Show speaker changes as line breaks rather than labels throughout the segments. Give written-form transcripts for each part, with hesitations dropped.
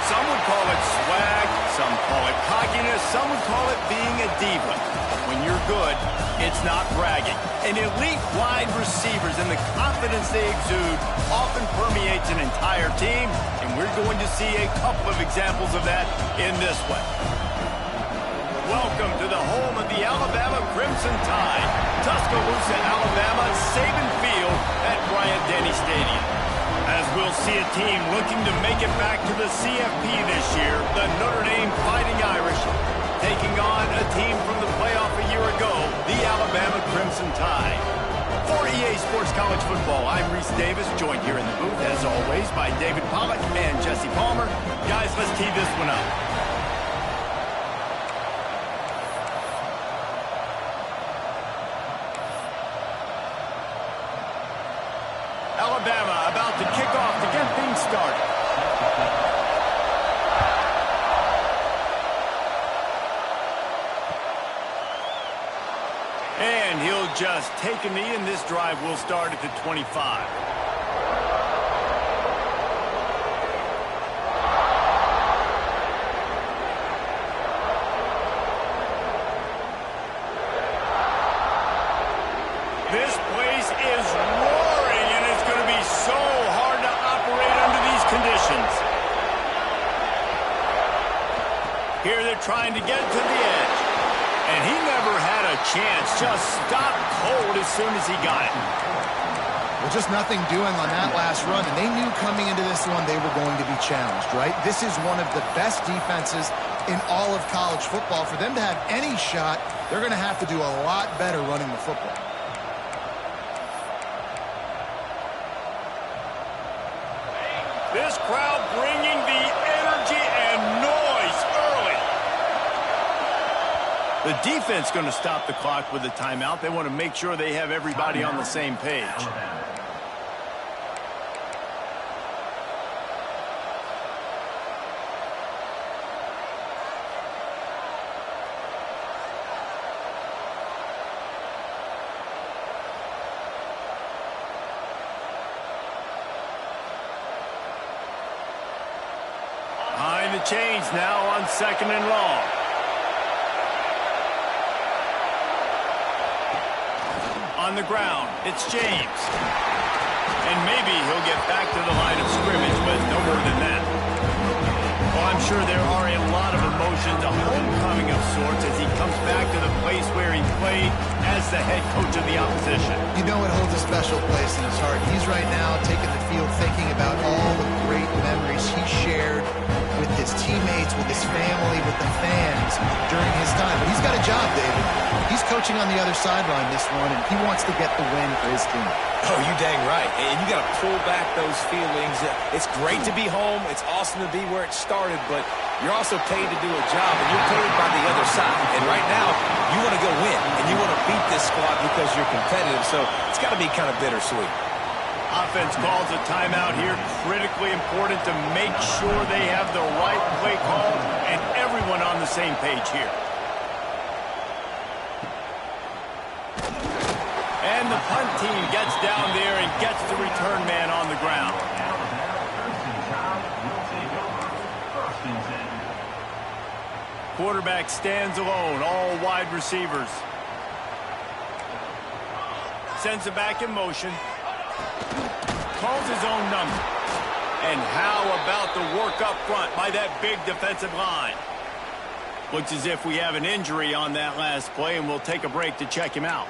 Some would call it swag, some call it cockiness, some would call it being a diva. When you're good, it's not bragging. And elite wide receivers and the confidence they exude often permeates an entire team, and we're going to see a couple of examples of that in this one. Welcome to the home of the Alabama Crimson Tide, Tuscaloosa, Alabama, Saban Field at Bryant-Denny Stadium. As we'll see a team looking to make it back to the CFP this year, the Notre Dame Fighting Irish taking on a team from the playoff a year ago, the Alabama Crimson Tide. For EA Sports College Football, I'm Reese Davis, joined here in the booth, as always, by David Pollack and Jesse Palmer. Guys, let's tee this one up. Alabama about to kick off to get things started. And he'll just take a knee, and this drive will start at the 25. This place is roaring, and it's going to be so hard to operate under these conditions. Here they're trying to get to the edge. And he never had a chance, just stopped cold as soon as he got it.
Well, just nothing doing on that last run, and they knew coming into this one they were going to be challenged, right? This is one of the best defenses in all of college football. For them to have any shot, they're going to have to do a lot better running the football.
This crowd bringing the energy and noise early. The defense going to stop the clock with a timeout. They want to make sure they have everybody on the same page. Behind the chains now on 2nd and long. On the ground, it's James. And maybe he'll get back to the line of scrimmage, but no more than that. Well, I'm sure there are a lot of emotions, a homecoming of sorts, as he comes back to the place where he played as the head coach of the opposition.
You know it holds a special place in his heart. He's right now taking the field thinking about all the great memories he shared with his teammates, with his family, with the fans during his time. But he's got a job, David. He's coaching on the other sideline this one, and he wants to get the win for his team.
Oh, you dang right. And you got to pull back those feelings. It's great to be home. It's awesome to be where it started, but you're also paid to do a job, and you're paid by the other side. And right now, you want to go win, and you want to beat this squad because you're competitive, so it's got to be kind of bittersweet.
Offense calls a timeout here. Critically important to make sure they have the right play call and everyone on the same page here. And the punt team gets down there and gets the return man on the ground. Quarterback stands alone, all wide receivers. Sends it back in motion. Calls his own number. And how about the work up front by that big defensive line? Looks as if we have an injury on that last play, and we'll take a break to check him out.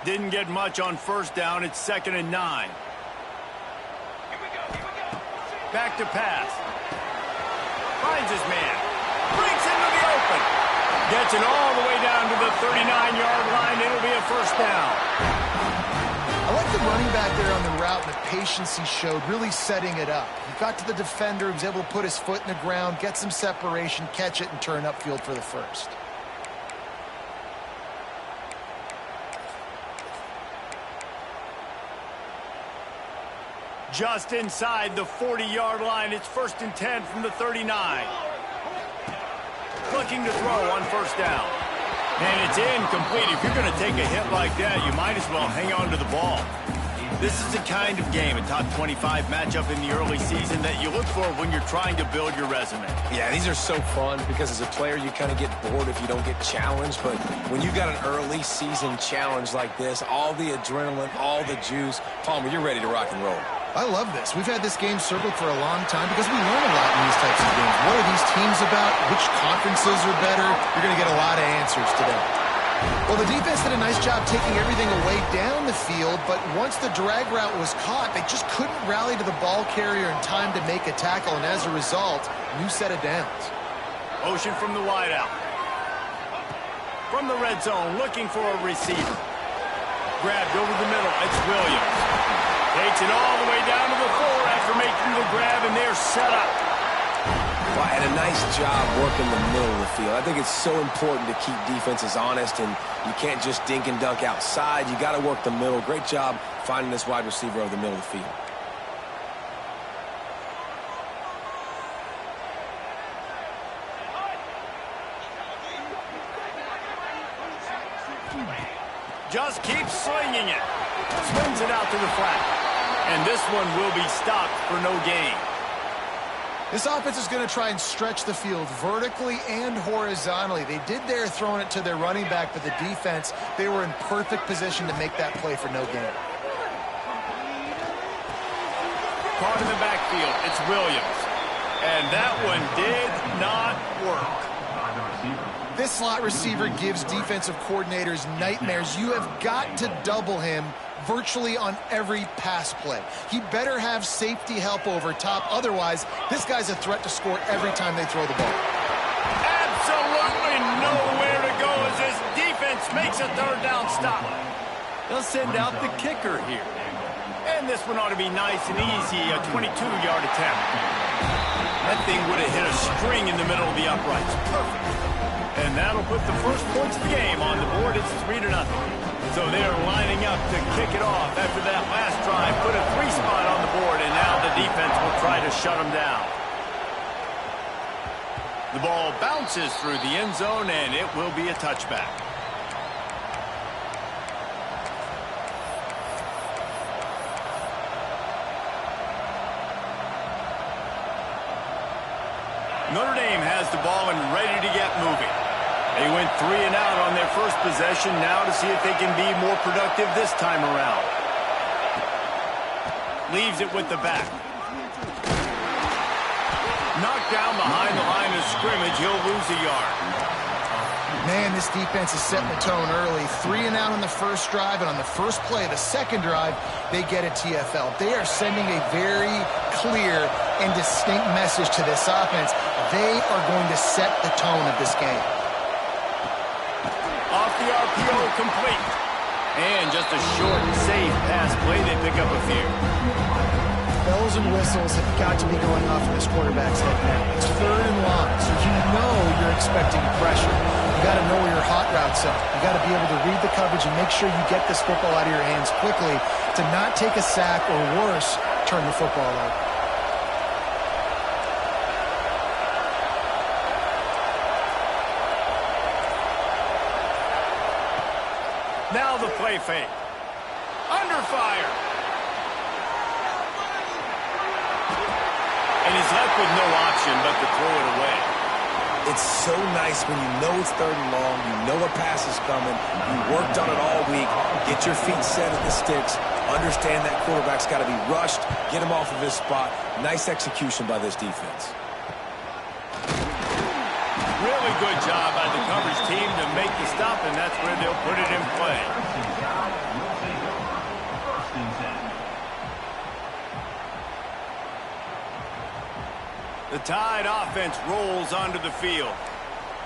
Didn't get much on first down. It's 2nd and 9. Back to pass. Finds his man. Breaks into the open. Gets it all the way down to the 39-yard line. It'll be a first down.
I like the running back there on the route and the patience he showed, really setting it up. He got to the defender, he was able to put his foot in the ground, get some separation, catch it, and turn upfield for the first.
Just inside the 40-yard line. It's 1st and 10 from the 39. Looking to throw on first down. And it's incomplete. If you're going to take a hit like that, you might as well hang on to the ball. This is the kind of game, a top 25 matchup in the early season, that you look for when you're trying to build your resume.
Yeah, these are so fun because as a player, you kind of get bored if you don't get challenged. But when you've got an early season challenge like this, all the adrenaline, all the juice, Palmer, you're ready to rock and roll.
I love this. We've had this game circled for a long time because we learn a lot in these types of games. What are these teams about? Which conferences are better? You're going to get a lot of answers today. Well, the defense did a nice job taking everything away down the field, but once the drag route was caught, they just couldn't rally to the ball carrier in time to make a tackle, and as a result, new set of downs.
Motion from the wideout. From the red zone, looking for a receiver. Grabbed over the middle. It's Williams. Takes it all the way down to the 4 after making the grab, and they're set up.
Well, and a nice job working the middle of the field. I think it's so important to keep defenses honest, and you can't just dink and dunk outside. You got to work the middle. Great job finding this wide receiver over the middle of the field.
Just keeps slinging it. Swings it out to the flat. And this one will be stopped for no gain.
This offense is going to try and stretch the field vertically and horizontally. They did there throwing it to their running back, but the defense, they were in perfect position to make that play for no gain.
Caught in the backfield, it's Williams. And that one did not work.
This slot receiver gives defensive coordinators nightmares. You have got to double him virtually on every pass play. He better have safety help over top. Otherwise, this guy's a threat to score every time they throw the ball.
Absolutely nowhere to go as this defense makes a third down stop. They'll send out the kicker here. And this one ought to be nice and easy, a 22-yard attempt. That thing would have hit a string in the middle of the uprights. Perfect. And that'll put the first points of the game on the board. It's 3-0. So they're lining up to kick it off after that last drive. Put a 3-spot on the board, and now the defense will try to shut them down. The ball bounces through the end zone, and it will be a touchback. Notre Dame has the ball and ready to get moving. They went 3 and out on their first possession, now to see if they can be more productive this time around. Leaves it with the back. Knocked down behind the line of scrimmage. He'll lose a yard.
Man, this defense is setting the tone early. 3 and out on the first drive, and on the first play of the second drive, they get a TFL. They are sending a very clear and distinct message to this offense. They are going to set the tone of this game.
Off the RPO, complete. And just a short, safe pass play. They pick up a few.
Bells and whistles have got to be going off in this quarterback's head now. It's 3rd and long, so you know you're expecting pressure. You got to know where your hot routes are. You got to be able to read the coverage and make sure you get this football out of your hands quickly to not take a sack or worse, turn the football over.
Now the play fake. Under fire. And he's left with no option but to throw it away.
It's so nice when you know it's 3rd and long, you know a pass is coming, you worked on it all week, get your feet set at the sticks, understand that quarterback's got to be rushed, get him off of his spot. Nice execution by this defense.
Really good job by the coverage team to make the stop, and that's where they'll put it in play. The Tide offense rolls onto the field.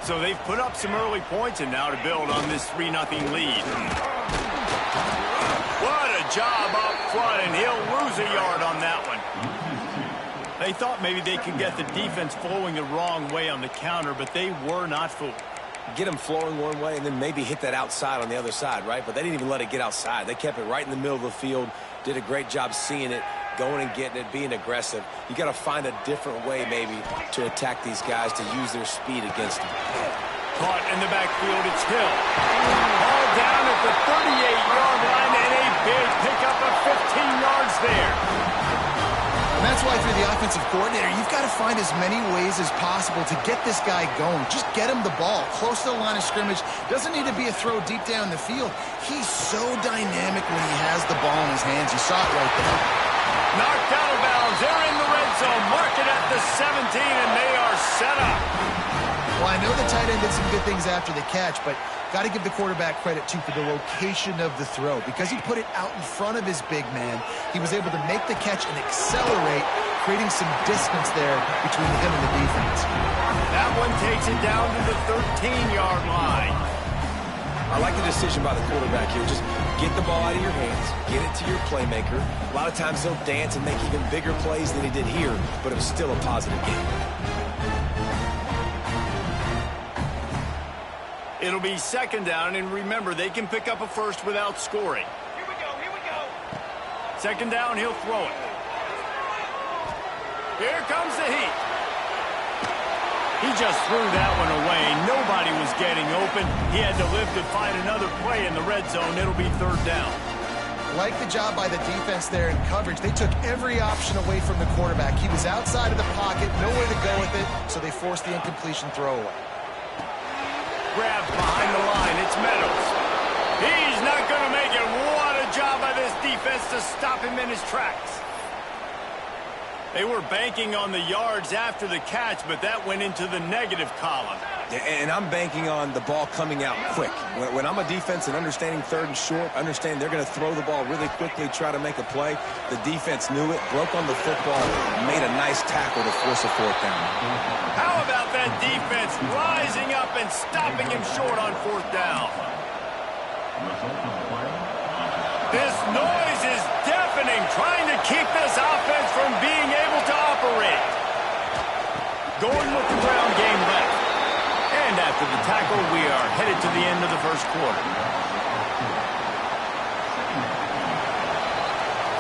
So they've put up some early points, and now to build on this 3-0 lead. What a job up front, and he'll lose a yard on that one. They thought maybe they could get the defense flowing the wrong way on the counter, but they were not fooled.
Get them flowing one way and then maybe hit that outside on the other side, right? But they didn't even let it get outside. They kept it right in the middle of the field, did a great job seeing it, going and getting it, being aggressive. You got to find a different way maybe to attack these guys, to use their speed against them.
Caught in the backfield, it's Hill. Ball down at the 38-yard line, and a big pickup of 15 yards there.
And that's why, if you're the offensive coordinator, you've got to find as many ways as possible to get this guy going. Just get him the ball close to the line of scrimmage. Doesn't need to be a throw deep down the field. He's so dynamic when he has the ball in his hands. You saw it right there.
Knocked out of bounds. They're in the red zone. Mark it at the 17, and they are set up.
Well, I know the tight end did some good things after the catch, but got to give the quarterback credit, too, for the location of the throw. Because he put it out in front of his big man, he was able to make the catch and accelerate, creating some distance there between him and the defense.
That one takes it down to the 13-yard line.
I like the decision by the quarterback here. Just get the ball out of your hands, get it to your playmaker. A lot of times he'll dance and make even bigger plays than he did here, but it was still a positive game.
It'll be 2nd down, and remember, they can pick up a first without scoring.
Here we go.
2nd down, he'll throw it. Here comes the heat. He just threw that one away. Nobody was getting open. He had to live to find another play in the red zone. It'll be 3rd down.
Like the job by the defense there in coverage. They took every option away from the quarterback. He was outside of the pocket, nowhere to go with it, so they forced the incompletion throwaway.
Grabbed behind the line. It's Meadows. He's not going to make it. What a job by this defense to stop him in his tracks. They were banking on the yards after the catch, but that went into the negative column.
And I'm banking on the ball coming out quick. When I'm a defense and understanding 3rd and short, understand they're going to throw the ball really quickly, try to make a play. The defense knew it, broke on the football, made a nice tackle to force a 4th down.
How about that defense rising up and stopping him short on 4th down? This noise is deafening, trying to keep this offense from being able to operate. Going with the ground game left. And after the tackle, we are headed to the end of the 1st quarter.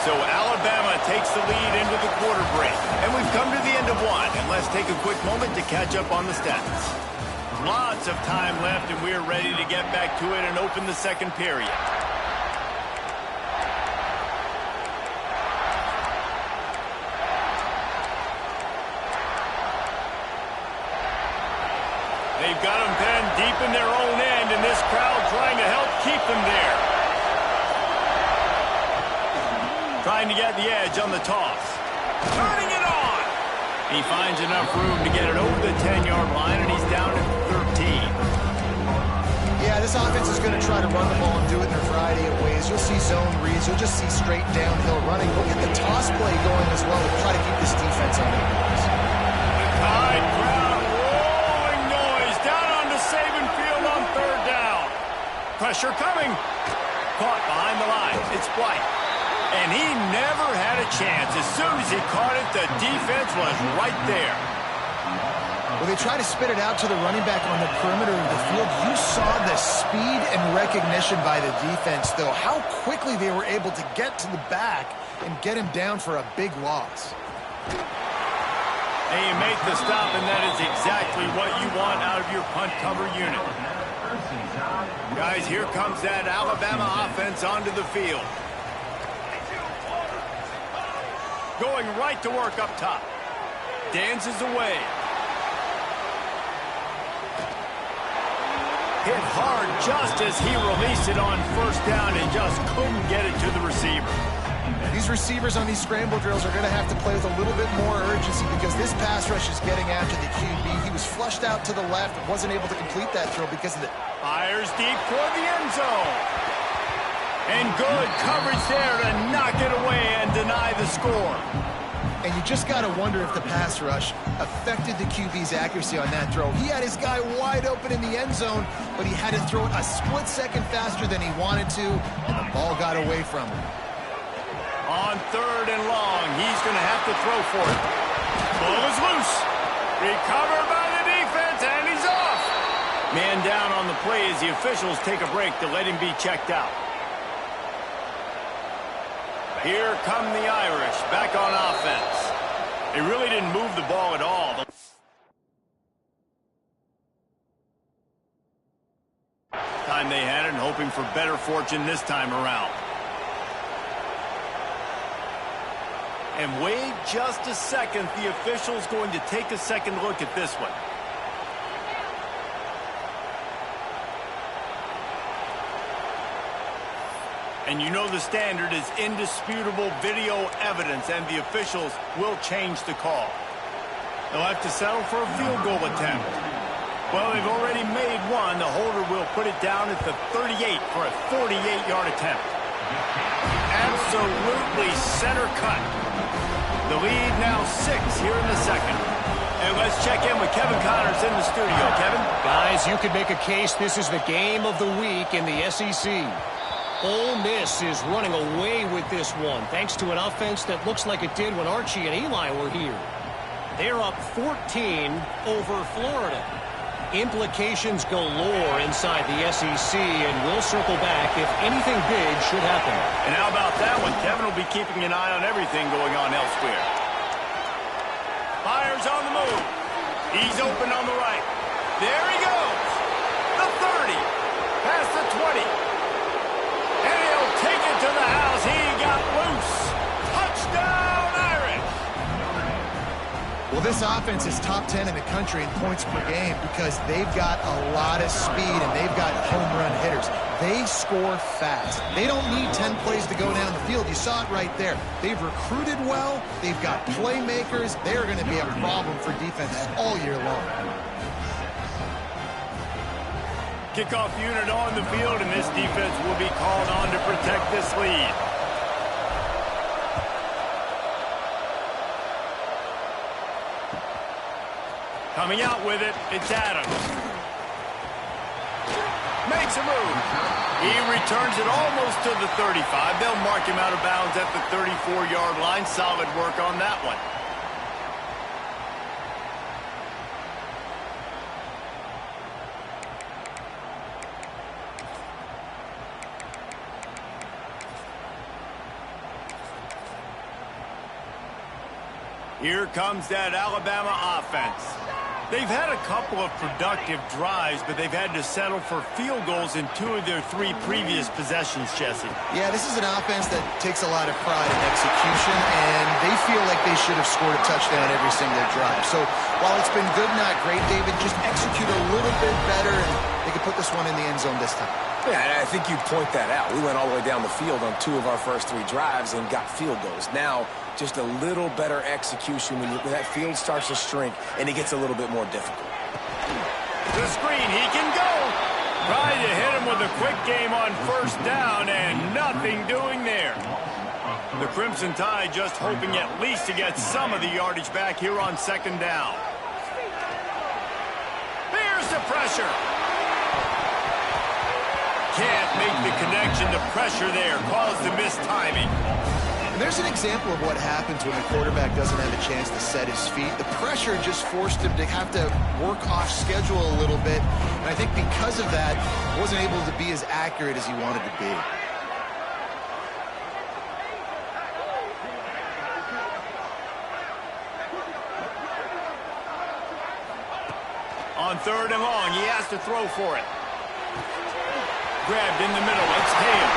So Alabama takes the lead into the quarter break. And we've come to the end of one. And let's take a quick moment to catch up on the stats. Lots of time left, and we're ready to get back to it and open the 2nd period. They've got them pinned deep in their own end, and this crowd trying to help keep them there. Trying to get the edge on the toss. Turning it on! He finds enough room to get it over the 10-yard line, and he's down at 13.
Yeah, this offense is going to try to run the ball and do it in a variety of ways. You'll see zone reads. You'll just see straight downhill running. We'll get the toss play going as well to try to keep this defense on their heels.
The Tide crowd rolling noise down onto Saban Field on third down. Pressure coming. Caught behind the line. It's White. And he never had a chance. As soon as he caught it, the defense was right there.
Well, they try to spit it out to the running back on the perimeter of the field. You saw the speed and recognition by the defense, though. How quickly they were able to get to the back and get him down for a big loss.
And you make the stop, and that is exactly what you want out of your punt cover unit. Guys, here comes that Alabama offense onto the field. Going right to work up top. Dances away. Hit hard just as he released it on first down and just couldn't get it to the receiver.
These receivers on these scramble drills are going to have to play with a little bit more urgency because this pass rush is getting after the QB. He was flushed out to the left and wasn't able to complete that throw because of the...
Fires deep toward the end zone. And good coverage there to knock it away and deny the score.
And you just got to wonder if the pass rush affected the QB's accuracy on that throw. He had his guy wide open in the end zone, but he had to throw it a split second faster than he wanted to, and the ball got away from him.
On third and long, he's going to have to throw for it. Ball is loose. Recovered by the defense, and he's off. Man down on the play as the officials take a break to let him be checked out. Here come the Irish, back on offense. They really didn't move the ball at all. Time they had it, and hoping for better fortune this time around. And wait just a second, the official's going to take a second look at this one. And you know the standard is indisputable video evidence, and the officials will change the call. They'll have to settle for a field goal attempt. Well, they've already made one. The holder will put it down at the 38 for a 48-yard attempt. Absolutely center cut. The lead now 6 here in the second. And let's check in with Kevin Connors in the studio. Kevin?
Guys, you could make a case this is the game of the week in the SEC. Ole Miss is running away with this one, thanks to an offense that looks like it did when Archie and Eli were here. They're up 14 over Florida. Implications galore inside the SEC, and we'll circle back if anything big should happen.
And how about that one? Kevin will be keeping an eye on everything going on elsewhere. Fires on the move. He's open on the right. There he goes. The 30. Past the 20. And he'll take it to the house. He got loose. Touchdown, Irish.
Well, this offense is top 10 in the country in points per game because they've got a lot of speed and they've got home run hitters. They score fast. They don't need 10 plays to go down the field. You saw it right there. They've recruited well. They've got playmakers. They're going to be a problem for defenses all year long.
Kickoff unit on the field, and this defense will be called on to protect this lead. Coming out with it, it's Adams. Makes a move. He returns it almost to the 35. They'll mark him out of bounds at the 34-yard line. Solid work on that one. Here comes that Alabama offense. They've had a couple of productive drives, but they've had to settle for field goals in 2 of their 3 previous possessions, Jesse.
Yeah, this is an offense that takes a lot of pride in execution, and they feel like they should have scored a touchdown every single drive. So while it's been good, not great, David, just execute a little bit better, and they can put this one in the end zone this time.
Yeah, and I think you point that out. We went all the way down the field on 2 of our first 3 drives and got field goals. Now, just a little better execution when that field starts to shrink and it gets a little bit more difficult.
The screen, he can go. Trying to hit him with a quick game on first down and nothing doing there. The Crimson Tide just hoping at least to get some of the yardage back here on second down. Here's the pressure. Can't make the connection. The pressure there caused the missed timing.
And there's an example of what happens when the quarterback doesn't have a chance to set his feet. The pressure just forced him to have to work off schedule a little bit. And I think because of that, wasn't able to be as accurate as he wanted to be.
On 3rd and long, he has to throw for it. Grabbed in the middle. It's Hale.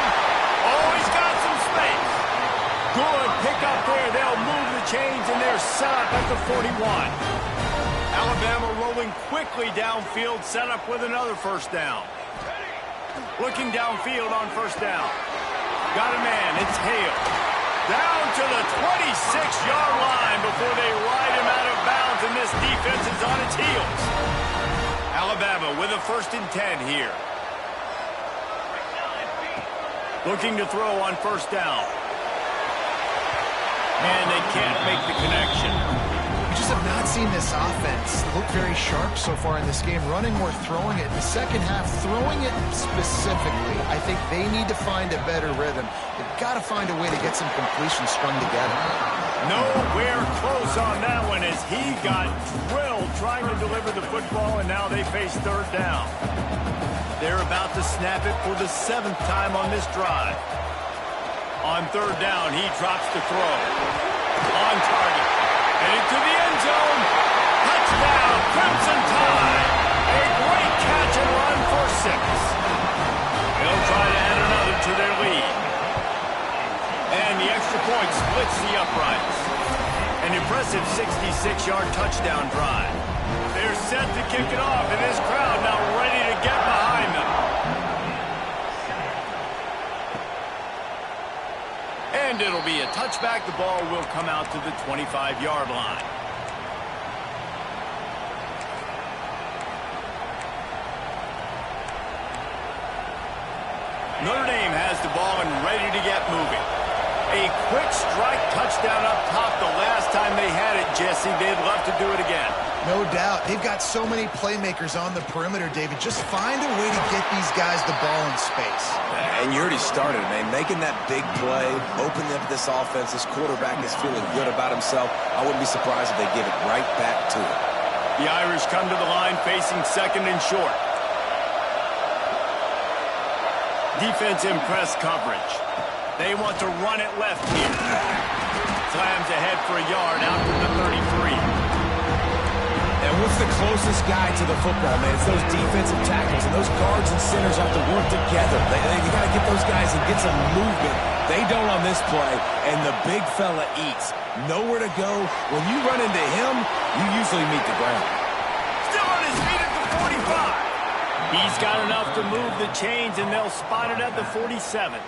Oh, he's got some space. Good pick up there. They'll move the chains, and they're set up at the 41. Alabama rolling quickly downfield, set up with another first down. Looking downfield on first down. Got a man. It's Hale. Down to the 26-yard line before they ride him out of bounds, and this defense is on its heels. Alabama with a 1st and 10 here. Looking to throw on first down. And they can't make the connection.
We just have not seen this offense look very sharp so far in this game. Running or throwing it. In the second half, throwing it specifically. I think they need to find a better rhythm. They've got to find a way to get some completions strung together.
Nowhere close on that one as he got drilled trying to deliver the football, and now they face 3rd down. They're about to snap it for the 7th time on this drive. On 3rd down, he drops the throw. On target. Headed to the end zone. Touchdown, Crimson Tide. A great catch and run for 6. They'll try to add another to their lead. And the extra point splits the uprights. An impressive 66-yard touchdown drive. They're set to kick it off, and this crowd now ready to get behind them. And it'll be a touchback. The ball will come out to the 25-yard line. Notre Dame has the ball and ready to get moving. A quick strike touchdown up top the last time they had it, Jesse. They'd love to do it again.
No doubt. They've got so many playmakers on the perimeter, David. Just find a way to get these guys the ball in space.
And you already started, man. Making that big play, opening up this offense. This quarterback is feeling good about himself. I wouldn't be surprised if they give it right back to him.
The Irish come to the line facing 2nd and short. Defense in press coverage. They want to run it left here. Slams ahead for a yard out to the 33.
And what's the closest guy to the football, man? It's those defensive tackles, and those guards and centers have to work together. They got to get those guys and get some movement. They don't on this play, and the big fella eats. Nowhere to go. When you run into him, you usually meet the ground.
Still on his feet at the 45. He's got enough to move the chains, and they'll spot it at the 47.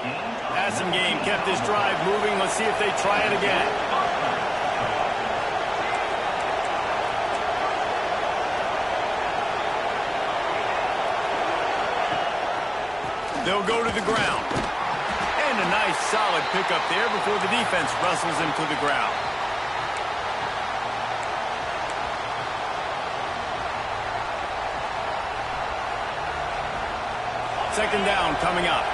Passing game kept this drive moving. Let's see if they try it again. They'll go to the ground. And a nice solid pickup there before the defense wrestles him to the ground. Second down coming up.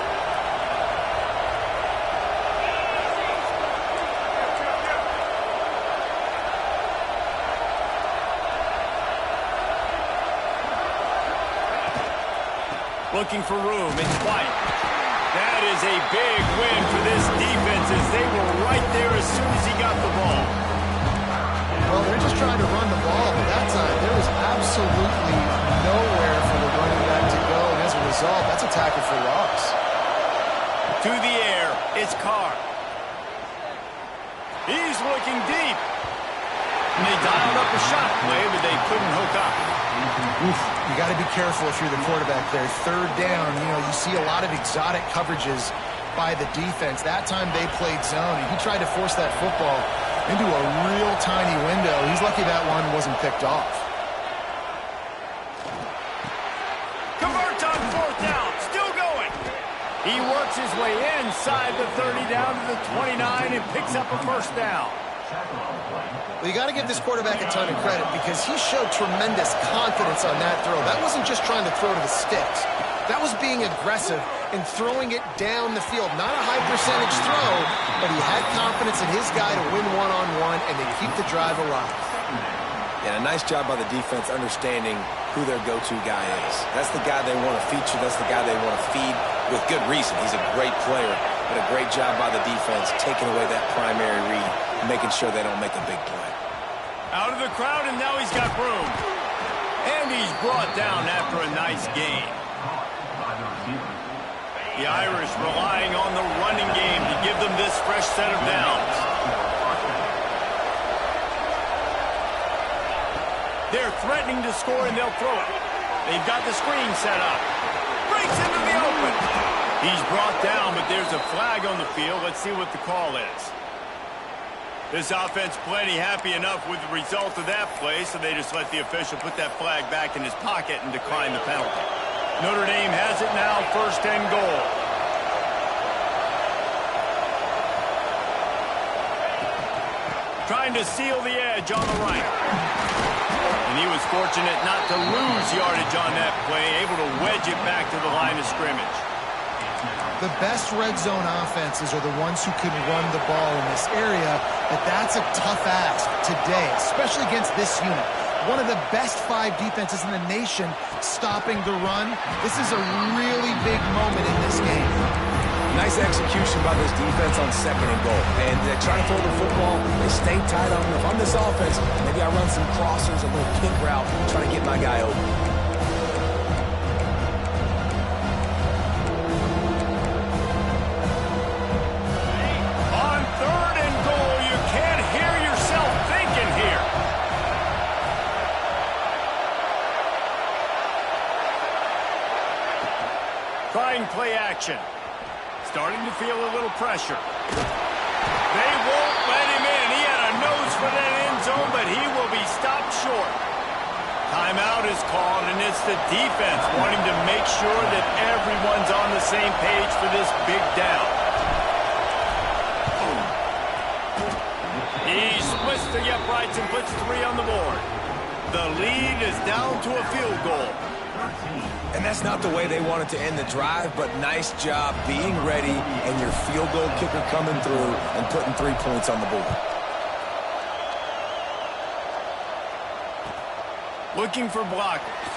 Looking for room. It's White. That is a big win for this defense as they were right there as soon as he got the ball.
Well, they're just trying to run the ball, but that time result, that's a tackle for loss.
To the air, it's Carr. He's looking deep. And they dialed up a shot play, but they couldn't hook up.
Oof, you got to be careful if you're the quarterback there. Third down, you see a lot of exotic coverages by the defense. That time they played zone, and he tried to force that football into a real tiny window. He's lucky that one wasn't picked off.
Converts on fourth down, still going. He works his way inside the 30 down to the 29 and picks up a first down.
Well, you got to give this quarterback a ton of credit because he showed tremendous confidence on that throw. That wasn't just trying to throw to the sticks. That was being aggressive and throwing it down the field. Not a high percentage throw, but he had confidence in his guy to win one-on-one and to keep the drive alive.
Yeah, a nice job by the defense understanding who their go-to guy is. That's the guy they want to feature. That's the guy they want to feed with good reason. He's a great player, but a great job by the defense taking away that primary read, making sure they don't make a big play.
Out of the crowd, and now he's got room. And he's brought down after a nice gain. The Irish relying on the running game to give them this fresh set of downs. They're threatening to score, and they'll throw it. They've got the screen set up. Breaks into the open. He's brought down, but there's a flag on the field. Let's see what the call is. This offense plenty happy enough with the result of that play, so they just let the official put that flag back in his pocket and decline the penalty. Notre Dame has it now, first and goal. Trying to seal the edge on the right. And he was fortunate not to lose yardage on that play, able to wedge it back to the line of scrimmage.
The best red zone offenses are the ones who can run the ball in this area, but that's a tough ask today, especially against this unit. One of the best 5 defenses in the nation stopping the run. This is a really big moment in this game.
Nice execution by this defense on second and goal. And they try to throw the football. They stay tight on them. If I'm this offense, maybe I run some crossers, a little kick route, try to get my guy open.
Play action. Starting to feel a little pressure. They won't let him in. He had a nose for that end zone, but he will be stopped short. Timeout is called, and it's the defense wanting to make sure that everyone's on the same page for this big down. He splits the uprights and puts 3 on the board. The lead is down to a field goal.
And that's not the way they wanted to end the drive, but nice job being ready and your field goal kicker coming through and putting 3 points on the board.
Looking for blockers.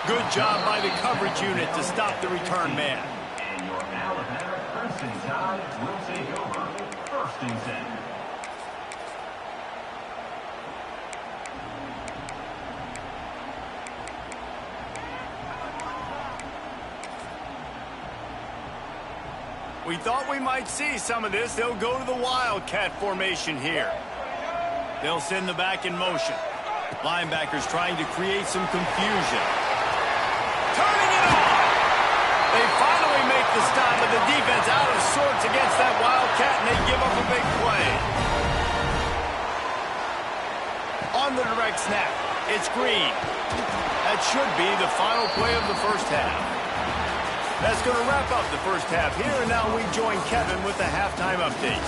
Good job by the coverage unit to stop the return man.
And your Alabama Crimson Tide will take over first and 10.
We thought we might see some of this. They'll go to the Wildcat formation here. They'll send the back in motion. Linebackers trying to create some confusion. Turning it on! They finally make the stop, but the defense out of sorts against that Wildcat, and they give up a big play. On the direct snap, it's Green. That should be the final play of the first half. That's going to wrap up the first half here, and now we join Kevin with the halftime update.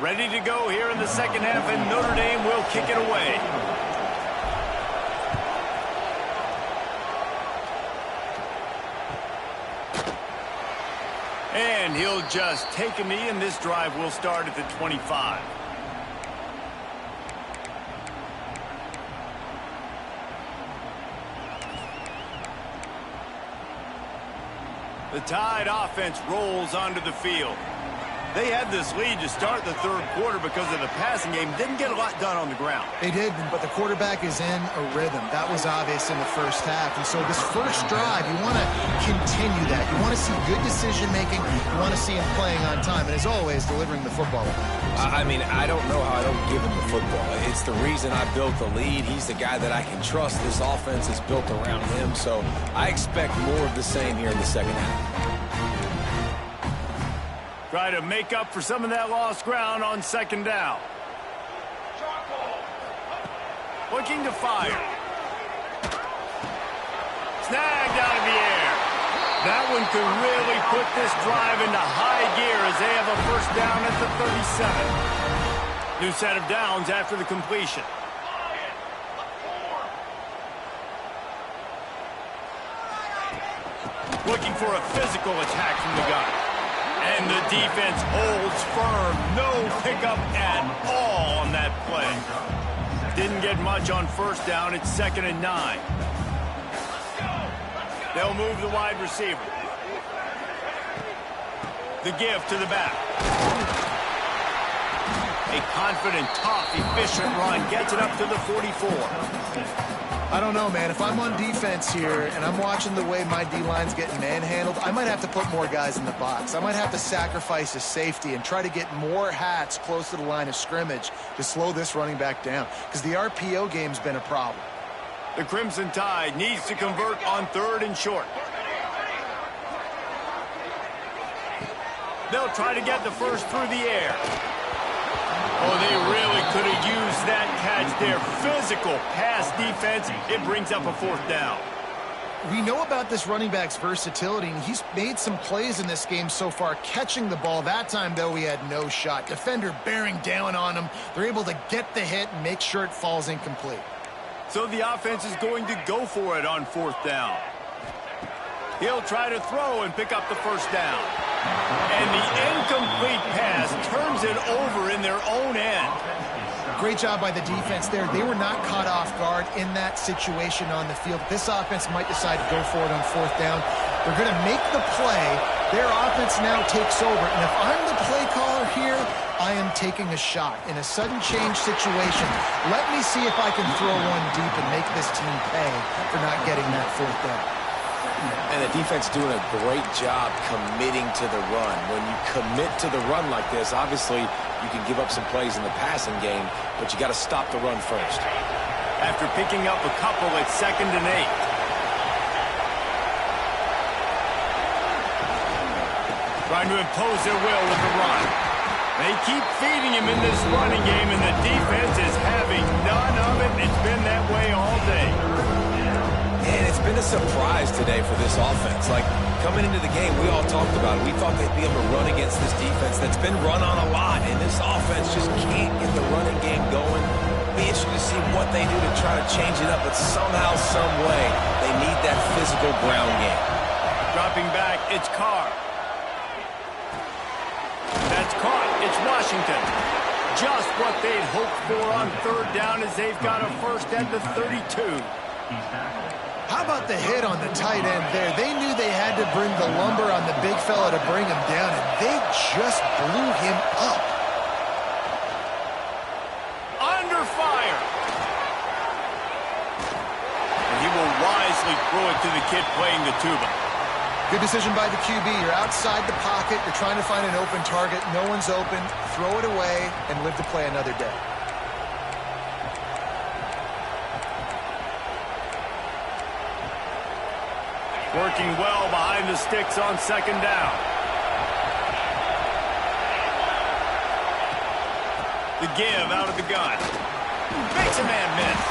Ready to go here in the second half, and Notre Dame will kick it away. And he'll just take a knee, and this drive will start at the 25. The Tide offense rolls onto the field. They had this lead to start the third quarter because of the passing game. Didn't get a lot done on the ground.
They did, but the quarterback is in a rhythm. That was obvious in the first half. And so this first drive, you want to continue that. You want to see good decision-making. You want to see him playing on time. And as always, delivering the football.
I mean, I don't know how I don't give him the football. It's the reason I built the lead. He's the guy that I can trust. This offense is built around him. So I expect more of the same here in the second half.
Try to make up for some of that lost ground on second down. Looking to fire. Snagged out of the air. That one could really put this drive into high gear as they have a first down at the 37. New set of downs after the completion. Looking for a physical attack from the gun. And the defense holds firm. No pickup at all on that play. Didn't get much on first down. It's 2nd and 9. They'll move the wide receiver. The give to the back. A confident, tough, efficient run. Gets it up to the 44.
I don't know, man. If I'm on defense here and I'm watching the way my D-line's getting manhandled, I might have to put more guys in the box. I might have to sacrifice a safety and try to get more hats close to the line of scrimmage to slow this running back down, because the RPO game's been a problem.
The Crimson Tide needs to convert on 3rd and short. They'll try to get the first through the air. Oh, they really could have used that catch there. Physical pass defense. It brings up a 4th down.
We know about this running back's versatility, and he's made some plays in this game so far, catching the ball. That time, though, he had no shot. Defender bearing down on him. They're able to get the hit and make sure it falls incomplete.
So the offense is going to go for it on 4th down. He'll try to throw and pick up the first down. And the incomplete pass turns it over in their own end.
Great job by the defense there. They were not caught off guard in that situation on the field. This offense might decide to go for it on 4th down. They're going to make the play. Their offense now takes over. And if I'm the play caller here, I am taking a shot. In a sudden change situation, let me see if I can throw one deep and make this team pay for not getting that 4th down.
And the defense doing a great job committing to the run. When you commit to the run like this, obviously you can give up some plays in the passing game, but you got to stop the run first.
After picking up a couple, it's 2nd and 8. Trying to impose their will with the run. They keep feeding him in this running game, and the defense is having none of it. It's been that way all day.
And it's been a surprise today for this offense. Like, coming into the game, we all talked about it. We thought they'd be able to run against this defense that's been run on a lot, and this offense just can't get the running game going. Be interested to see what they do to try to change it up, but somehow, some way, they need that physical ground game.
Dropping back, it's Carr. That's caught. It's Washington. Just what they'd hoped for on 3rd down as they've got a first at the 32.
How about the hit on the tight end there? They knew they had to bring the lumber on the big fella to bring him down, and they just blew him up.
Under fire. And he will wisely throw it to the kid playing the tuba.
Good decision by the QB. You're outside the pocket. You're trying to find an open target. No one's open. Throw it away and live to play another day.
Working well behind the sticks on 2nd down. The give out of the gun. Makes a man miss.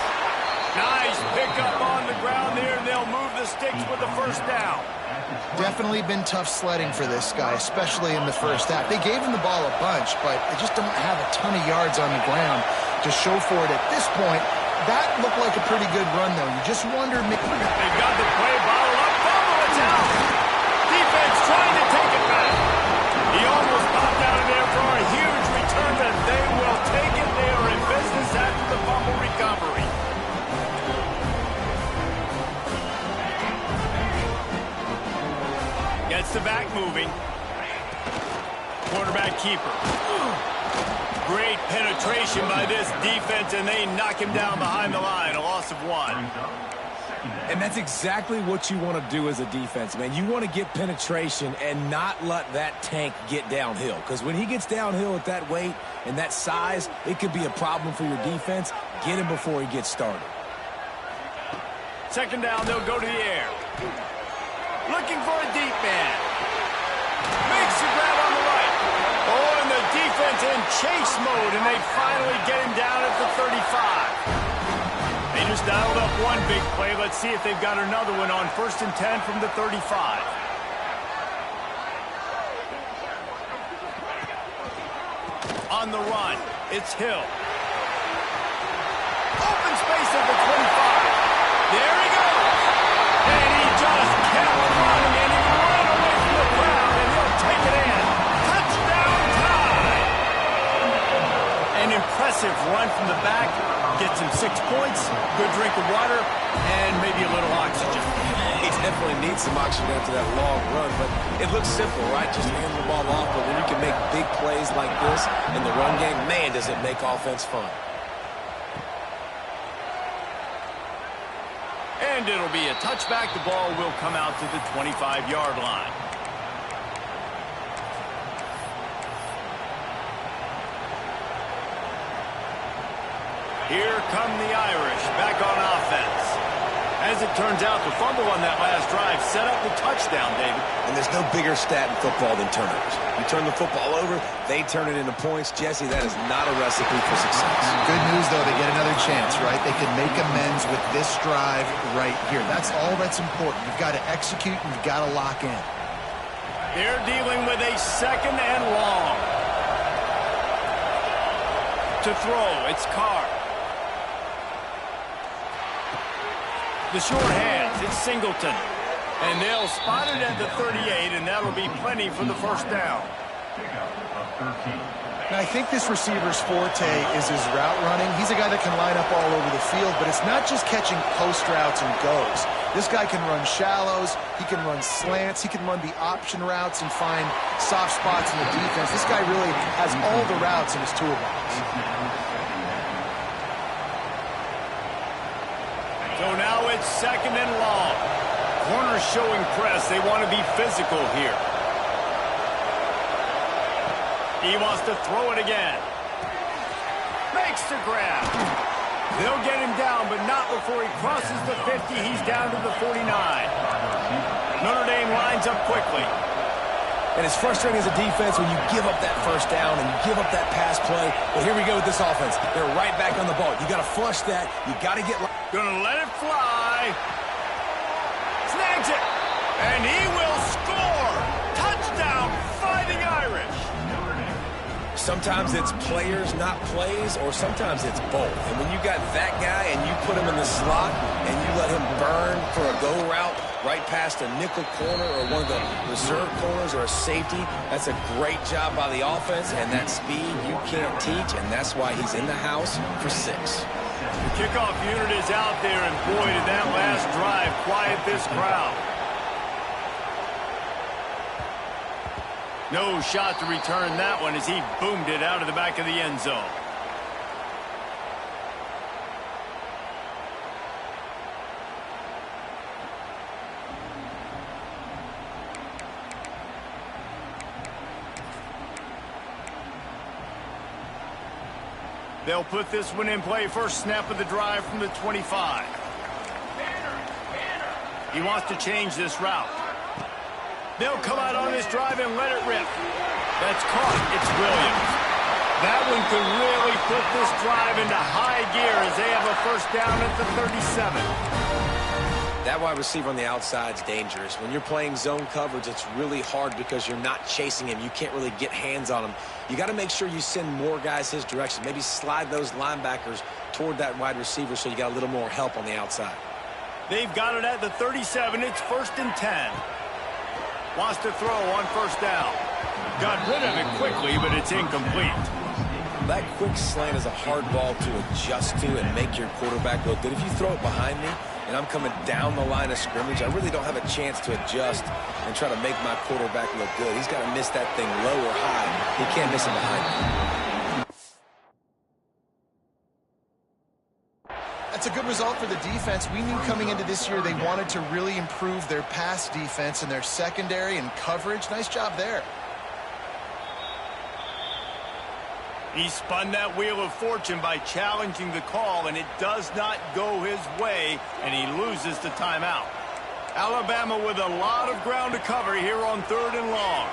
Nice pickup on the ground there, and they'll move the sticks with the first down.
Definitely been tough sledding for this guy, especially in the first half. They gave him the ball a bunch, but they just don't have a ton of yards on the ground to show for it at this point. That looked like a pretty good run, though. You just wonder...
They got the play bottle up. Fumble, it's out. Defense trying to take it back. He almost popped out of there for a huge return, but they will take it. They are in business after the fumble recovery. Gets the back moving. Quarterback keeper. Great penetration by this defense, and they knock him down behind the line. A loss of 1.
And that's exactly what you want to do as a defense, man. You want to get penetration and not let that tank get downhill. Because when he gets downhill at that weight and that size, it could be a problem for your defense. Get him before he gets started.
Second down, they'll go to the air. Looking for a deep man. Makes the grab on the right. Oh, and the defense in chase mode, and they finally get him down at the 35. They just dialed up one big play. Let's see if they've got another one on 1st and 10 from the 35. On the run, it's Hill. Open space at the 25. There he goes. And he just kept running, and he ran away from the crowd, and he'll take it in. Touchdown time. An impressive run from the back. Gets him 6 points, good drink of water, and maybe a little oxygen.
He definitely needs some oxygen after that long run, but it looks simple, right? Just hand the ball off, but when you can make big plays like this in the run game, man, does it make offense fun.
And it'll be a touchback. The ball will come out to the 25-yard line. Here come the Irish back on offense. As it turns out, the fumble on that last drive set up the touchdown, David.
And there's no bigger stat in football than turnovers. You turn the football over, they turn it into points. Jesse, that is not a recipe for success.
Good news, though, they get another chance, right? They can make amends with this drive right here. That's all that's important. You've got to execute and you've got to lock in.
They're dealing with a 2nd and long. To throw, it's Carr. The short hands, it's Singleton. And they'll spot it at the 38, and that'll be plenty for the 1st down.
Now, I think this receiver's forte is his route running. He's a guy that can line up all over the field, but it's not just catching post routes and goes. This guy can run shallows, he can run slants, he can run the option routes and find soft spots in the defense. This guy really has all the routes in his toolbox.
So now it's 2nd and long. Corners showing press. They want to be physical here. He wants to throw it again. Makes the grab. They'll get him down, but not before he crosses the 50. He's down to the 49. Notre Dame lines up quickly.
And it's frustrating as a defense when you give up that 1st down and you give up that pass play. Well, here we go with this offense. They're right back on the ball. You got to flush that. You got to get...
Gonna let it fly. Snags it. And he will score. Touchdown, Fighting Irish.
Sometimes it's players, not plays, or sometimes it's both. And when you got that guy and you put him in the slot and you let him burn for a go route right past a nickel corner or one of the reserve corners or a safety, that's a great job by the offense, and that speed you can't teach, and that's why he's in the house for 6.
The kickoff unit is out there, and boy, did that last drive quiet this crowd. No shot to return that one as he boomed it out of the back of the end zone. They'll put this one in play. First snap of the drive from the 25. He wants to change this route. They'll come out on this drive and let it rip. That's caught. It's Williams. That one could really put this drive into high gear as they have a 1st down at the 37.
That wide receiver on the outside is dangerous. When you're playing zone coverage, it's really hard because you're not chasing him. You can't really get hands on him. You got to make sure you send more guys his direction. Maybe slide those linebackers toward that wide receiver so you got a little more help on the outside.
They've got it at the 37. It's 1st and 10. Wants to throw on 1st down. Got rid of it quickly, but it's incomplete.
That quick slant is a hard ball to adjust to and make your quarterback look good. If you throw it behind me, and I'm coming down the line of scrimmage, I really don't have a chance to adjust and try to make my quarterback look good. He's got to miss that thing low or high. He can't miss it behind me.
That's a good result for the defense. We knew coming into this year they wanted to really improve their pass defense and their secondary and coverage. Nice job there.
He spun that wheel of fortune by challenging the call, and it does not go his way, and he loses the timeout. Alabama with a lot of ground to cover here on 3rd and long.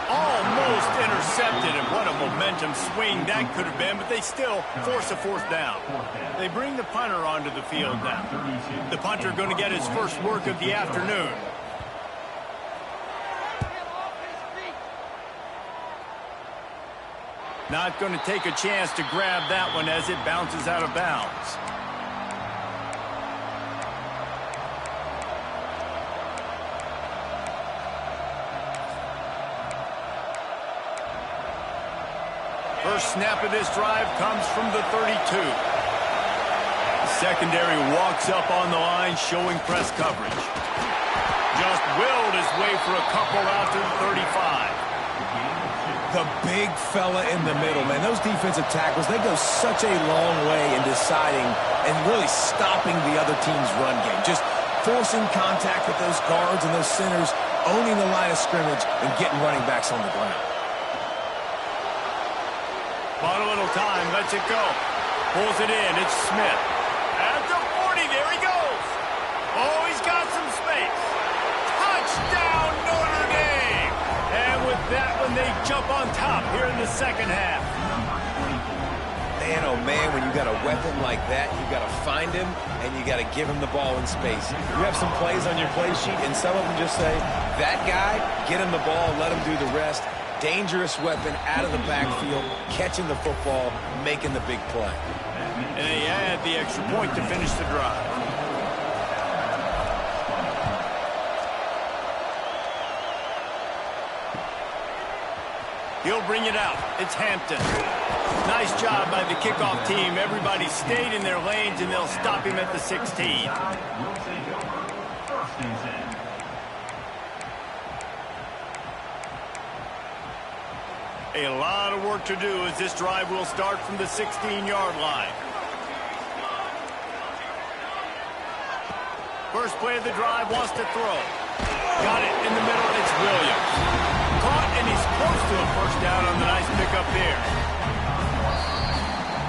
Almost intercepted, and what a momentum swing that could have been, but they still force a 4th down. They bring the punter onto the field now. The punter going to get his first work of the afternoon. Not going to take a chance to grab that one as it bounces out of bounds. First snap of this drive comes from the 32. The secondary walks up on the line, showing press coverage. Just willed his way for a couple out to the 35.
The big fella in the middle, man. Those defensive tackles, they go such a long way in deciding and really stopping the other team's run game. Just forcing contact with those guards and those centers, owning the line of scrimmage, and getting running backs on the ground.
Bought a little time, lets it go. Pulls it in, it's Smith. At the 40, there he goes. Oh, he's got some space. Touchdown, Notre Dame. And with that one, they jump on top here in the second half.
Man, oh man, when you got a weapon like that, you got to find him, and you got to give him the ball in space. You have some plays on your play sheet, and some of them just say, that guy, get him the ball, let him do the rest. Dangerous weapon out of the backfield, catching the football, making the big play.
And they add the extra point to finish the drive. He'll bring it out. It's Hampton. Nice job by the kickoff team. Everybody stayed in their lanes, and they'll stop him at the 16.
Will take over. 1st and 10.
A lot of work to do as this drive will start from the 16-yard line. First play of the drive, wants to throw. Got it in the middle, it's Williams. Caught, and he's close to a first down on the nice pickup there.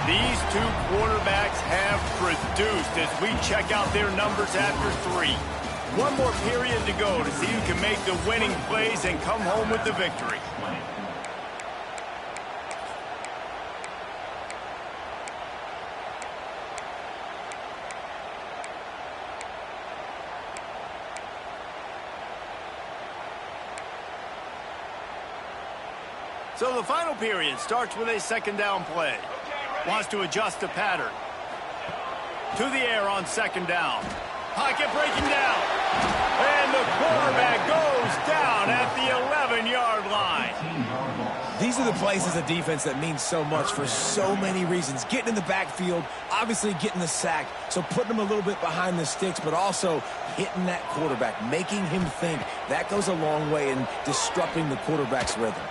These two quarterbacks have produced as we check out their numbers after 3. One more period to go to see who can make the winning plays and come home with the victory. So the final period starts with a 2nd down play. Wants to adjust the pattern. To the air on 2nd down. Pocket breaking down. And the quarterback goes down at the 11-yard line.
These are the plays as a defense that mean so much for so many reasons. Getting in the backfield, obviously getting the sack, so putting them a little bit behind the sticks, but also hitting that quarterback, making him think. That goes a long way in disrupting the quarterback's rhythm.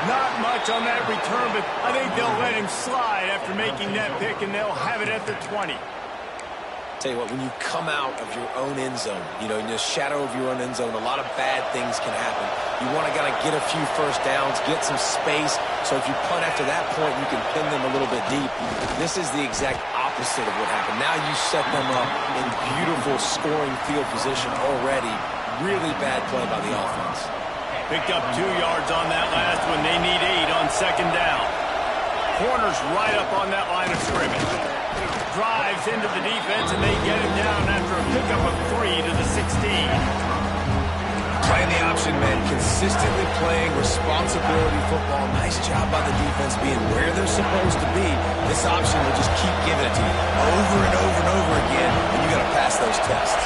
Not much on that return, but I think they'll let him slide after making that pick, and they'll have it at the 20.
Tell you what, when you come out of your own end zone, in the shadow of your own end zone, a lot of bad things can happen. You want to get a few first downs, get some space, so if you punt after that point, you can pin them a little bit deep. This is the exact opposite of what happened. Now you set them up in beautiful scoring field position already. Really bad play by the offense.
Picked up 2 yards on that last one. They need 8 on 2nd down. Corners right up on that line of scrimmage. Drives into the defense, and they get him down after a pickup of 3 to the 16.
Playing the option, man. Consistently playing responsibility football. Nice job by the defense being where they're supposed to be. This option will just keep giving it to you over and over and over again, and you got to pass those tests.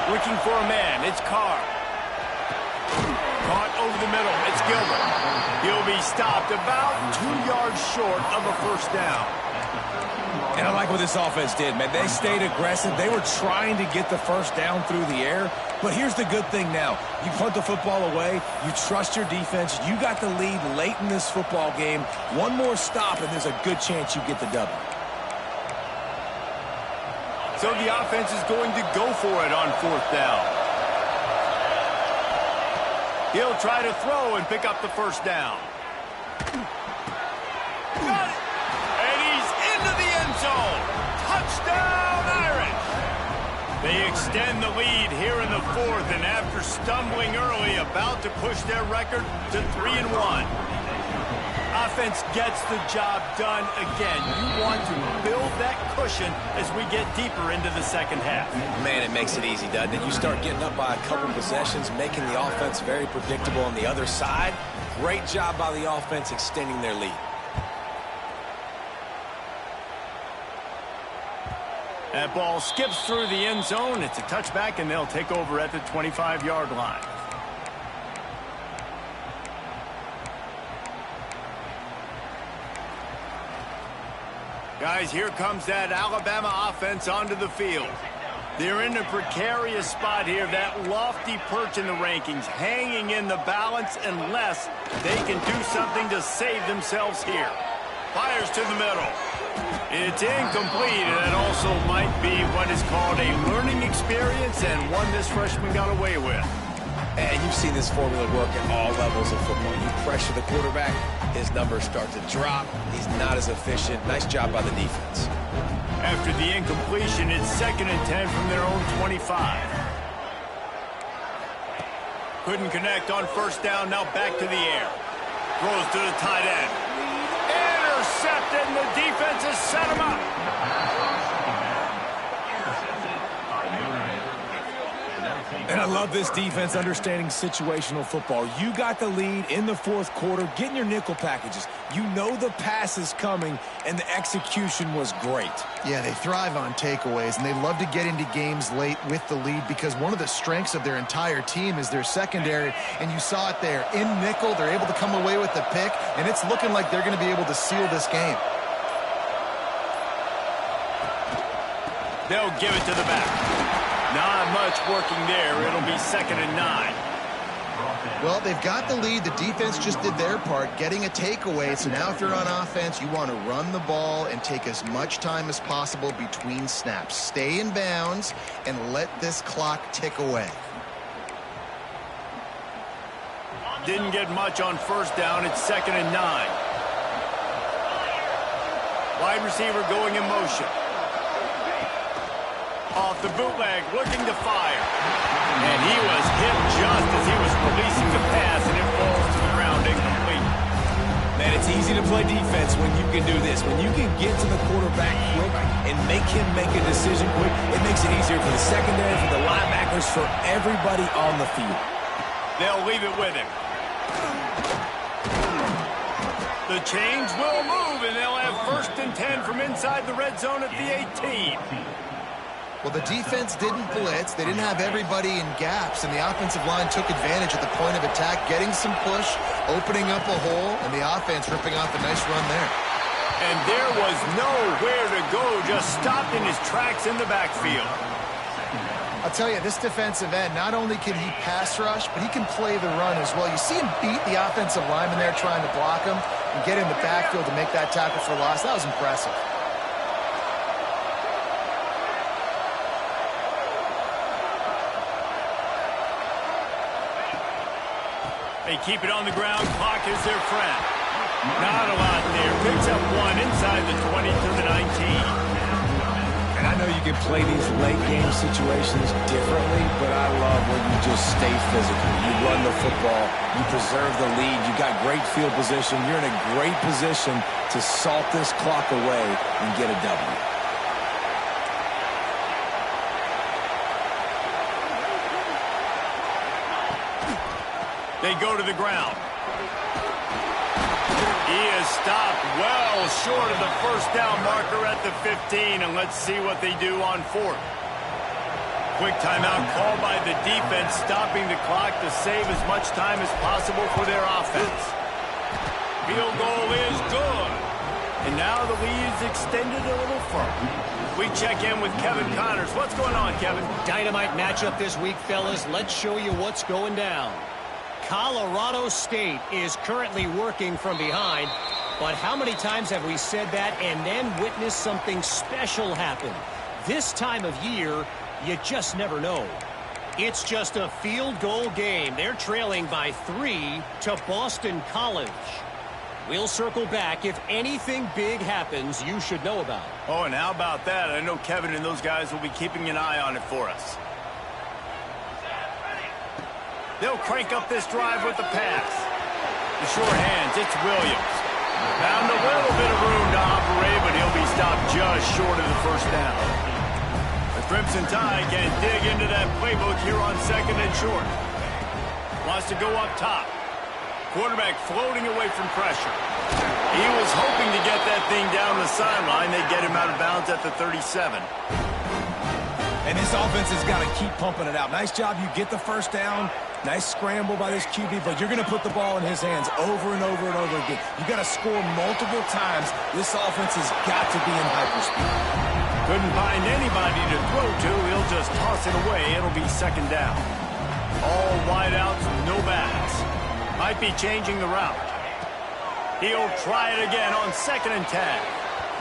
Looking for a man. It's Carr. Caught over the middle. It's Gilbert. He'll be stopped about 2 yards short of a first down.
And I like what this offense did, man. They stayed aggressive. They were trying to get the first down through the air. But here's the good thing now. You punt the football away. You trust your defense. You got the lead late in this football game. One more stop, and there's a good chance you get the W.
So the offense is going to go for it on fourth down. He'll try to throw and pick up the first down. Got it! And he's into the end zone. Touchdown, Irish! They extend the lead here in the fourth, and after stumbling early, about to push their record to 3-1. Offense gets the job done again. You want to build that cushion as we get deeper into the second half.
Man, it makes it easy, doesn't it? You start getting up by a couple possessions, making the offense very predictable on the other side. Great job by the offense extending their lead.
That ball skips through the end zone. It's a touchback, and they'll take over at the 25-yard line. Guys, here comes that Alabama offense onto the field. They're in a precarious spot here, that lofty perch in the rankings, hanging in the balance unless they can do something to save themselves here. Fires to the middle. It's incomplete, and it also might be what is called a learning experience, and one this freshman got away with.
And you've seen this formula work at all levels of football. You pressure the quarterback, his numbers start to drop. He's not as efficient. Nice job by the defense.
After the incompletion, it's 2nd and 10 from their own 25. Couldn't connect on first down, now back to the air. Throws to the tight end. Intercepted, and the defense has set him up.
And I love this defense understanding situational football. You got the lead in the fourth quarter, getting your nickel packages. You know the pass is coming, and the execution was great.
Yeah, they thrive on takeaways, and they love to get into games late with the lead because one of the strengths of their entire team is their secondary, and you saw it there. In nickel, they're able to come away with the pick, and it's looking like they're going to be able to seal this game.
They'll give it to the back. Not much working there. It'll be 2nd and 9.
Well, they've got the lead. The defense just did their part, getting a takeaway. So now if you're on offense, you want to run the ball and take as much time as possible between snaps. Stay in bounds and let this clock tick away.
Didn't get much on first down. It's 2nd and 9. Wide receiver going in motion. Off the bootleg, looking to fire. And he was hit just as he was releasing the pass, and it falls to the ground incomplete.
Man, it's easy to play defense when you can do this. When you can get to the quarterback quick and make him make a decision quick, it makes it easier for the secondary, for the linebackers, for everybody on the field.
They'll leave it with him. The chains will move, and they'll have 1st and 10 from inside the red zone at the 18.
Well, the defense didn't blitz. They didn't have everybody in gaps, and the offensive line took advantage at the point of attack, getting some push, opening up a hole, and the offense ripping off a nice run there.
And there was nowhere to go, just stopped in his tracks in the backfield.
I'll tell you, this defensive end, not only can he pass rush, but he can play the run as well. You see him beat the offensive lineman there trying to block him and get in the backfield to make that tackle for loss. That was impressive.
They keep it on the ground. Clock is their friend. Not a lot there. Picks up one inside the 20 to the 19.
And I know you can play these late game situations differently, but I love when you just stay physical. You run the football. You preserve the lead. You got great field position. You're in a great position to salt this clock away and get a W.
They go to the ground. He is stopped well short of the first down marker at the 15, and let's see what they do on 4th. Quick timeout called by the defense, stopping the clock to save as much time as possible for their offense. Field goal is good. And now the lead is extended a little further. We check in with Kevin Connors. What's going on, Kevin?
Dynamite matchup this week, fellas. Let's show you what's going down. Colorado State is currently working from behind, but how many times have we said that and then witnessed something special happen? This time of year, you just never know. It's just a field goal game. They're trailing by 3 to Boston College. We'll circle back. If anything big happens, you should know about.
Oh, and how about that? I know Kevin and those guys will be keeping an eye on it for us. They'll crank up this drive with the pass. The short hands, it's Williams. Found a little bit of room to operate, but he'll be stopped just short of the first down. The Crimson Tide can dig into that playbook here on 2nd and short. Wants to go up top. Quarterback floating away from pressure. He was hoping to get that thing down the sideline. They get him out of bounds at the 37.
And this offense has got to keep pumping it out. Nice job. You get the first down. Nice scramble by this QB, but you're going to put the ball in his hands over and over and over again. You got to score multiple times. This offense has got to be in hyperspeed.
Couldn't find anybody to throw to. He'll just toss it away. It'll be 2nd down. All wideouts, no backs. Might be changing the route. He'll try it again on 2nd and 10.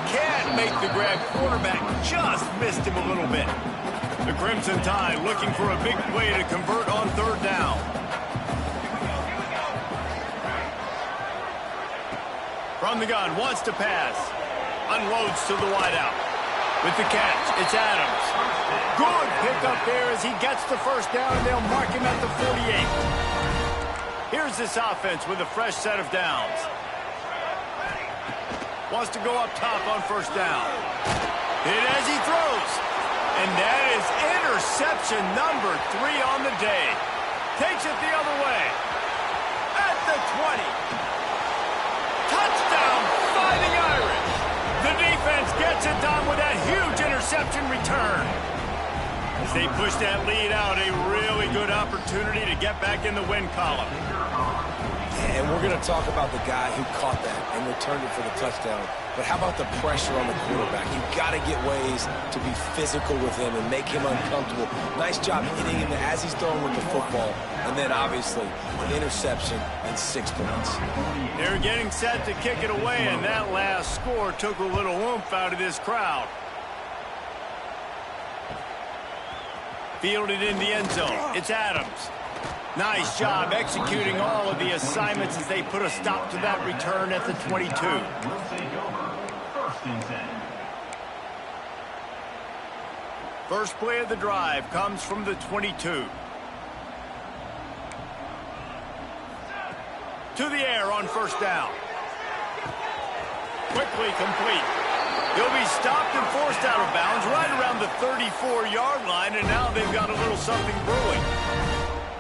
Can't make the grab. Quarterback just missed him a little bit. The Crimson Tide looking for a big play to convert on 3rd down. From the gun, wants to pass. Unloads to the wideout. With the catch, it's Adams. Good pickup there as he gets the first down, and they'll mark him at the 48. Here's this offense with a fresh set of downs. Wants to go up top on 1st down. Hit as he throws. And that is interception number 3 on the day. Takes it the other way. At the 20. Touchdown, Fighting Irish. The defense gets it done with that huge interception return. As they push that lead out, a really good opportunity to get back in the win column.
And we're going to talk about the guy who caught that and returned it for the touchdown. But how about the pressure on the quarterback? You've got to get ways to be physical with him and make him uncomfortable. Nice job hitting him as he's throwing with the football. And then, obviously, an interception and 6 points.
They're getting set to kick it away, and that last score took a little oomph out of this crowd. Fielded in the end zone. It's Adams. Nice job executing all of the assignments as they put a stop to that return at the 22.
Will take over 1st and 10.
First play of the drive comes from the 22. To the air on 1st down. Quickly complete. He'll be stopped and forced out of bounds right around the 34-yard line, and now they've got a little something brewing.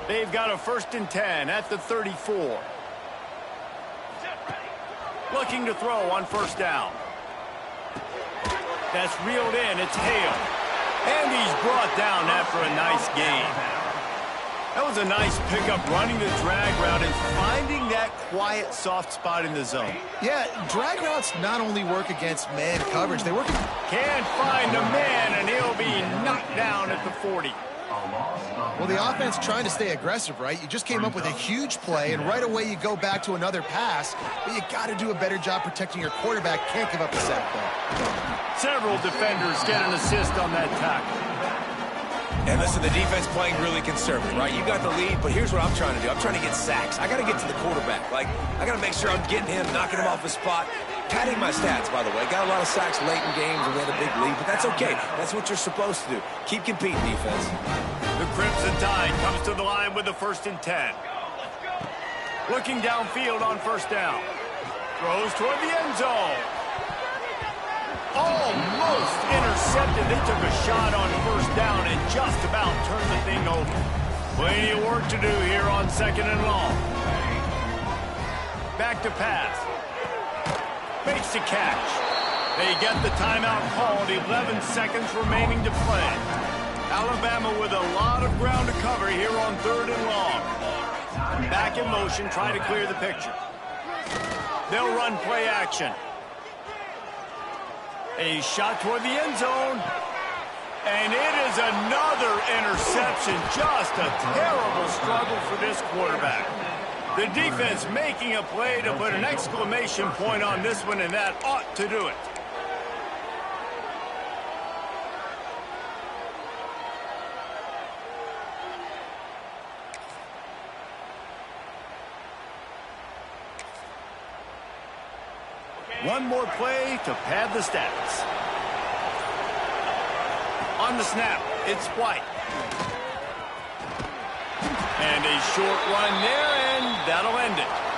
They've got a 1st and 10 at the 34. Looking to throw on 1st down. That's reeled in. It's Hale. And he's brought down after a nice gain. That was a nice pickup, running the drag route and finding that quiet, soft spot in the zone.
Yeah, drag routes not only work against man coverage, they work...
Can't find a man, and he'll be knocked down at the 40.
Well, the offense trying to stay aggressive, right? You just came up with a huge play, and right away you go back to another pass, but you got to do a better job protecting your quarterback. Can't give up a sack there.
Several defenders get an assist on that tackle.
And listen, the defense playing really conservative, right? You got the lead, but here's what I'm trying to do. I'm trying to get sacks. I got to get to the quarterback. Like, I got to make sure I'm getting him, knocking him off his spot. Padding my stats, by the way. Got a lot of sacks late in games and we had a big lead, but that's okay. That's what you're supposed to do. Keep competing, defense.
The Crimson Tide comes to the line with the 1st and 10. Looking downfield on 1st down. Throws toward the end zone. Almost intercepted. They took a shot on 1st down and just about turned the thing over. Plenty of work to do here on 2nd and long. Back to pass. Makes the catch. They get the timeout called. 11 seconds remaining to play. Alabama with a lot of ground to cover here on 3rd and long. Back in motion, trying to clear the picture. They'll run play action. A shot toward the end zone. And it is another interception. Just a terrible struggle for this quarterback. The defense making a play to put an exclamation point on this one, and that ought to do it. One more play to pad the stats. On the snap, it's White. And a short run there, and that'll end it.